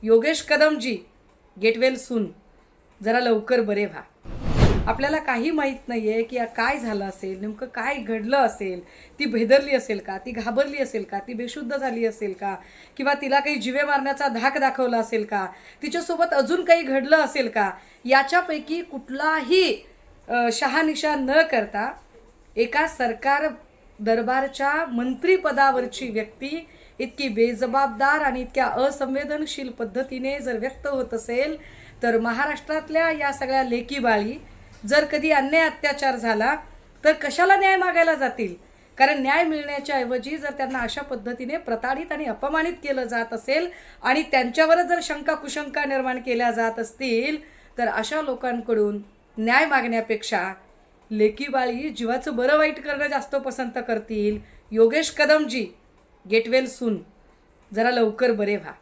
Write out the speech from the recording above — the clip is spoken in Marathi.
Yogesh Kadamji get well soon, जरा लवकर बरे व्हा. आपल्याला काही माहीत नाही आहे की काय झालं असेल, नेमकं काय घडलं असेल. ती भेदरली असेल का, ती घाबरली असेल का, ती बेशुद्ध झाली असेल का, किंवा तिला काही जिवे मारण्याचा धाक दाखवला असेल का, तिच्यासोबत अजून काही घडलं असेल का. याच्यापैकी कुठलाही शहानिशा न करता एका सरकार दरबारच्या मंत्रिपदावरची व्यक्ती इतकी बेजबाबदार आणि इतक्या असंवेदनशील पद्धतीने जर व्यक्त होत असेल, तर महाराष्ट्रातल्या या सगळ्या लेकीबाळी जर कधी अन्याय अत्याचार झाला तर कशाला न्याय मागायला जातील. कारण न्याय मिळण्याच्या ऐवजी जर त्यांना अशा पद्धतीने प्रताडित आणि अपमानित केलं जात असेल आणि त्यांच्यावरच जर शंका कुशंका निर्माण केल्या जात असतील, तर अशा लोकांकडून न्याय मागण्यापेक्षा लेकीबाळी जीवाचं बरं वाईट करणं जास्त पसंत करतील. Yogesh Kadamji get well soon, जरा लवकर बरे व्हा.